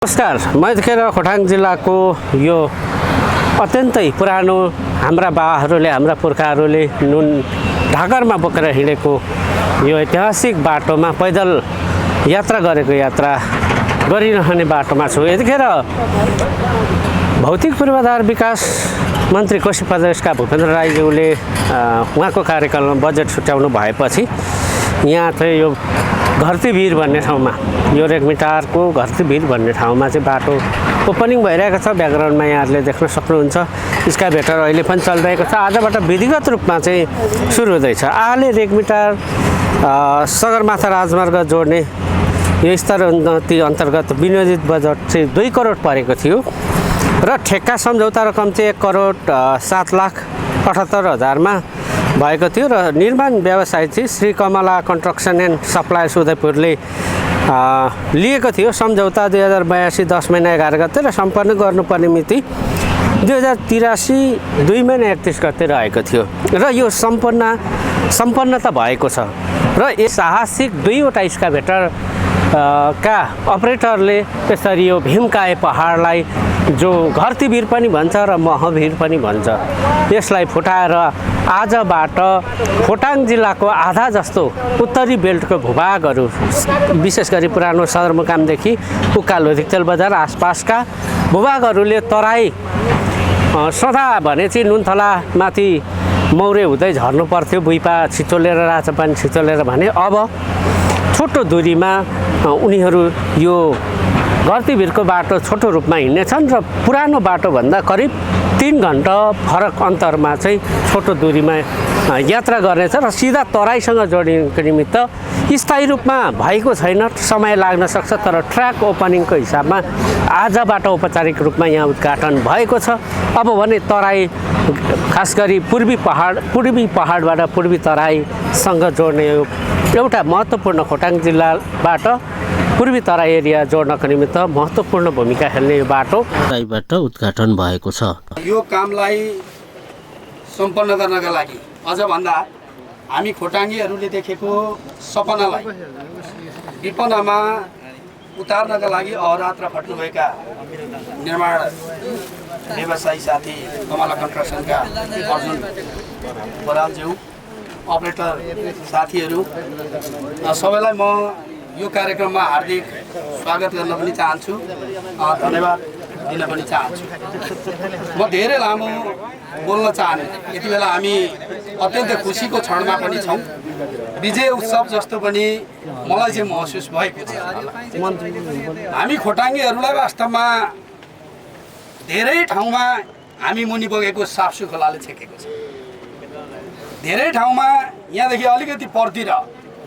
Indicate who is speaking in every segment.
Speaker 1: नमस्कार, म यतिखेर खोटाङ जिल्लाको यो अत्यन्तै पुरानो हाम्रा बाबाहरूले हाम्रा पुर्खाहरूले नुन ढाकरमा बोकेर हिँडेको यो ऐतिहासिक बाटोमा पैदल यात्रा गरिरहने बाटोमा छु। यतिखेर भौतिक पूर्वाधार विकास मन्त्री कोशी प्रदेशका भूपेन्द्र राईज्यूले उहाँको कार्यकालमा बजेट छुट्याउनु भएपछि यहाँ चाहिँ यो घर्तीभिर भन्ने ठाउँमा यो रेग्मिटारको घर्तीभिर भन्ने ठाउँमा चाहिँ बाटो ओपनिङ भइरहेको छ। ब्याकग्राउन्डमा यहाँहरूले देख्न सक्नुहुन्छ स्काइभेटर अहिले पनि चलिरहेको छ। आजबाट विधिगत रूपमा चाहिँ सुरु हुँदैछ। आले रेग्मिटार सगरमाथा राजमार्ग जोड्ने यो स्तर उन्नति अन्तर्गत विनियोजित बजेट चाहिँ 2 करोड परेको थियो र ठेक्का सम्झौता रकम चाहिँ 1,07,78,000मा भएको थियो र निर्माण व्यवसाय चाहिँ Shri Kamala construction and suppliers उदयपुरले लिएको थियो। सम्झौता 2082 10 महिना 11 गते र सम्पन्न गर्नुपर्ने मिति 2083 2 महिना 31 गते रहेको थियो र यो सम्पन्न त भएको छ र यस साहसिक 2वटा स्काइभेटर का अपरेटरले त्यसरी यो भीमकाय पहाडलाई जो घर्तीभिर पनि भन्छ र महभिर पनि भन्छ यसलाई फुटाएर आजबाट खोटाङ जिल्लाको आधा जस्तो उत्तरी बेल्टको भूभागहरू विशेष गरी पुरानो सदरमुकामदेखि उकालो रिक्तेल बजार आसपासका भूभागहरूले तराई सदा भने चाहिँ नुनथला माथि मौरे हुँदै झर्नु पर्थ्यो। बुइपा छिचोलेर राजापानी छिचोलेर भने अब छोटो दूरीमा उनीहरू यो घर्तीभिरको बाटो छोटो रूपमा हिँड्नेछन् र पुरानो बाटोभन्दा करिब 3 घण्टा फरक अन्तरमा चाहिँ छोटो दूरीमा यात्रा गर्नेछ र सिधा तराईसँग जोडिनको निमित्त स्थायी रूपमा भएको छैन, समय लाग्न सक्छ। तर ट्र्याक ओपनिङको हिसाबमा आजबाट औपचारिक रूपमा यहाँ उद्घाटन भएको छ। अब भने तराई खास गरी पूर्वी पहाडबाट पूर्वी तराईसँग जोड्ने एउटा महत्त्वपूर्ण खोटाङ जिल्लाबाट पूर्वी तराई एरिया जोड्नको निमित्त महत्त्वपूर्ण भूमिका खेल्ने यो बाटो तराईबाट उद्घाटन भएको छ।
Speaker 2: यो कामलाई सम्पन्न गर्नका लागि अझ भन्दा हामी खोटाङीहरूले देखेको सपनालाई विपनामा उतार्नका लागि अहोरात्र खट्नुभएका निर्माण व्यवसायी साथी कमला कन्स्ट्रक्सनका अर्जुन बरालज्यू अपरेटर साथीहरू सबैलाई म यो कार्यक्रममा हार्दिक स्वागत गर्न पनि चाहन्छु, धन्यवाद दिन पनि चाहन्छु। म धेरै लामो बोल्न चाहन्छु। यति बेला हामी अत्यन्तै खुसीको क्षणमा पनि छौँ। विजय उत्सव जस्तो पनि मलाई चाहिँ महसुस भएको छ। हामी खोटाङीहरूलाई वास्तवमा धेरै ठाउँमा हामी मुनि बगेको साप्सु खोलाले छेकेको छ। धेरै ठाउँमा यहाँदेखि अलिकति परतिर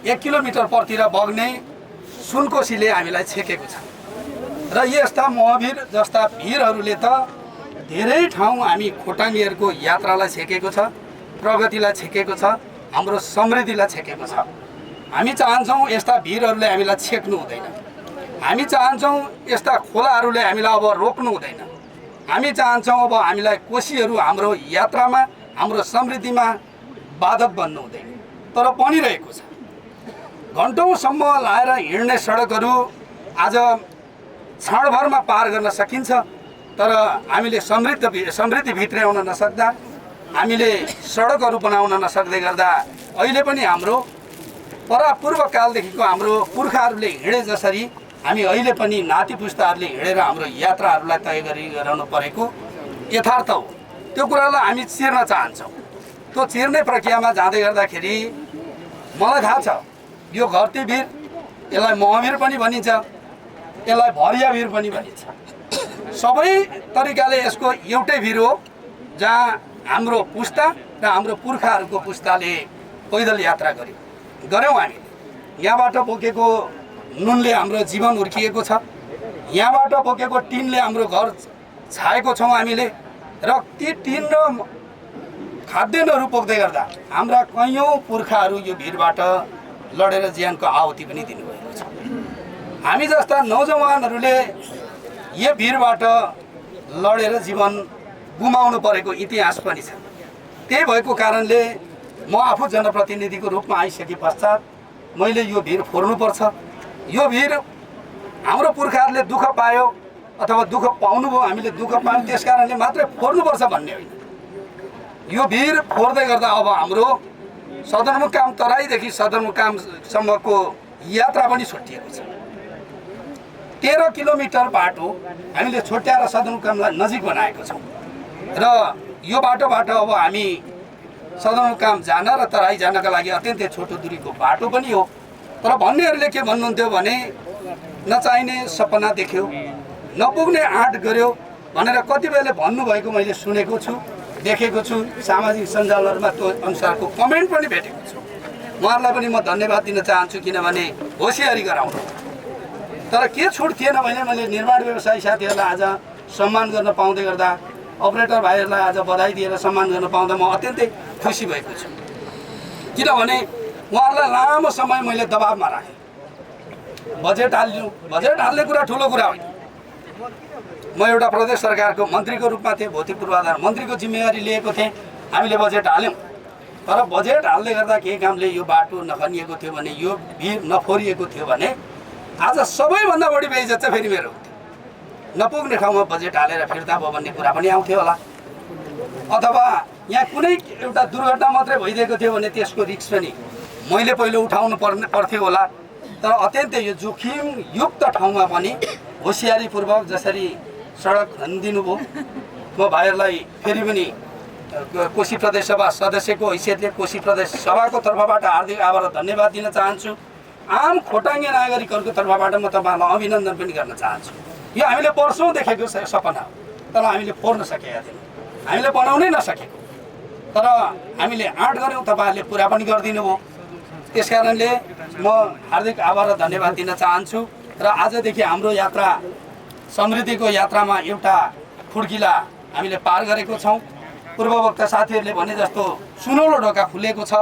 Speaker 2: 1 किलोमिटर परतिर बग्ने सुनकोसीले हामीलाई छेकेको छ र यस्ता महभिर जस्ता भिरहरूले त धेरै ठाउँ हामी खोटाङीहरूको यात्रालाई छेकेको छ, प्रगतिलाई छेकेको छ, हाम्रो समृद्धिलाई छेकेको छ। हामी चाहन्छौँ यस्ता भिरहरूले हामीलाई छेक्नु हुँदैन। हामी चाहन्छौँ यस्ता खोलाहरूले हामीलाई अब रोक्नु हुँदैन। हामी चाहन्छौँ अब हामीलाई कोसीहरू हाम्रो यात्रामा हाम्रो समृद्धिमा बाधक बन्नु हुँदैन। तर बनिरहेको छ। घन्टौँसम्म लाएर हिँड्ने सडकहरू आज क्षणभरमा पार गर्न सकिन्छ। तर हामीले समृद्धि भित्र्याउन नसक्दा, हामीले सडकहरू बनाउन नसक्दै गर्दा अहिले पनि हाम्रो पूर्वकालदेखिको हाम्रो पुर्खाहरूले हिँडे जसरी हामी अहिले पनि नाति पुस्ताहरूले हिँडेर हाम्रो यात्राहरूलाई तय गरिरहनु परेको यथार्थ हो। त्यो कुरालाई हामी चिर्न चाहन्छौँ। त्यो चिर्ने प्रक्रियामा जाँदै गर्दाखेरि मलाई थाहा छ यो घर्तीभिर यसलाई महभिर पनि भनिन्छ, यसलाई भरियाभिर पनि भनिन्छ। सबै तरिकाले यसको एउटै भिर हो जहाँ हाम्रो पुस्ता र हाम्रो पुर्खाहरूको पुस्ताले पैदल यात्रा गऱ्यौँ। हामी यहाँबाट बोकेको नुनले हाम्रो जीवन हुर्किएको छ। यहाँबाट बोकेको टिनले हाम्रो घर छाएको छौँ हामीले र ती टिन र खाद्यान्नहरू बोक्दै गर्दा हाम्रा कैयौँ पुर्खाहरू यो भिरबाट लडेर ज्यानको आहुति पनि दिनुभएको छ। हामी जस्ता नौजवानहरूले यो भिरबाट लडेर जीवन गुमाउनु परेको इतिहास पनि छ। त्यही भएको कारणले म आफू जनप्रतिनिधिको रूपमा आइसके पश्चात मैले यो भिर फोर्नुपर्छ। यो भिर हाम्रो पुर्खाहरूले दुःख पायो, अथवा दुःख पाउनुभयो, हामीले दुःख पायौँ त्यस कारणले मात्रै फोर्नुपर्छ भन्ने होइन। यो भिर फोर्दै गर्दा अब हाम्रो सदरमुकाम तराईदेखि सदरमुकामसम्मको यात्रा पनि छुट्टिएको छ। 13 किलोमिटर बाटो हामीले छुट्याएर सदरमुकामलाई नजिक बनाएको छौँ र यो बाटोबाट अब हामी सदरमुकाम जान र तराई जानका लागि अत्यन्तै छोटो दूरीको बाटो पनि हो। तर भन्नेहरूले के भन्नुहुन्थ्यो भने नचाहिने सपना देख्यो, नपुग्ने आँट गर्यो भनेर कति बेला भन्नुभएको मैले सुनेको छु, देखेको छु। सामाजिक सञ्जालहरूमा त्यो अनुसारको कमेन्ट पनि भेटेको छु। उहाँहरूलाई पनि म धन्यवाद दिन चाहन्छु, किनभने होसियारी गराउनु। तर के छुट थिएन भने मैले निर्माण व्यवसायी साथीहरूलाई आज सम्मान गर्न पाउँदै गर्दा, अपरेटर भाइहरूलाई आज बधाई दिएर सम्मान गर्न पाउँदा म अत्यन्तै खुसी भएको छु। किनभने उहाँहरूलाई लामो समय मैले दबाबमा राखेँ। बजेट हाल्ने कुरा ठुलो कुरा होइन। म एउटा प्रदेश सरकारको मन्त्रीको रूपमा थिएँ, भौतिक पूर्वाधार मन्त्रीको जिम्मेवारी लिएको थिएँ। हामीले बजेट हाल्यौँ, तर बजेट हाल्दै गर्दा केही कामले यो बाटो नखनिएको थियो भने, यो भिर नफोरिएको थियो भने आज सबैभन्दा बढी बेइज्जत चाहिँ फेरि मेरो हुन्थ्यो। नपुग्ने ठाउँमा बजेट हालेर फिर्ता भयो भन्ने कुरा पनि आउँथ्यो होला, अथवा यहाँ कुनै एउटा दुर्घटना मात्रै भइदिएको थियो भने त्यसको रिस्क पनि मैले पहिलो उठाउनु पर्थ्यो होला। तर अत्यन्तै यो जोखिमयुक्त ठाउँमा पनि होसियारीपूर्वक जसरी सडक खनिदिनु भयो, म भाइहरूलाई फेरि पनि कोशी प्रदेश सभा सदस्यको हैसियतले कोशी प्रदेश सभाको तर्फबाट हार्दिक आभार र धन्यवाद दिन चाहन्छु। आम खोटाङ्गे नागरिकहरूको तर्फबाट म तपाईँहरूलाई अभिनन्दन पनि गर्न चाहन्छु। यो हामीले वर्षौँ देखेको सपना हो, तर हामीले फोर्न सकेका थियौँ, हामीले बनाउनै नसकेको। तर हामीले आँट गऱ्यौँ, तपाईँहरूले पुरा पनि गरिदिनु भयो। त्यस कारणले म हार्दिक आभार र धन्यवाद दिन चाहन्छु। र आजदेखि हाम्रो यात्रा समृद्धिको यात्रामा एउटा खुड्किला हामीले पार गरेको छौँ। पूर्ववक्ता साथीहरूले भने जस्तो सुनौलो ढोका खुलेको छ।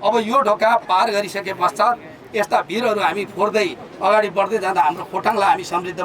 Speaker 2: अब यो ढोका पार गरिसके पश्चात यस्ता भिरहरू हामी फोर्दै अगाडि बढ्दै जाँदा हाम्रो खोटाङलाई हामी समृद्ध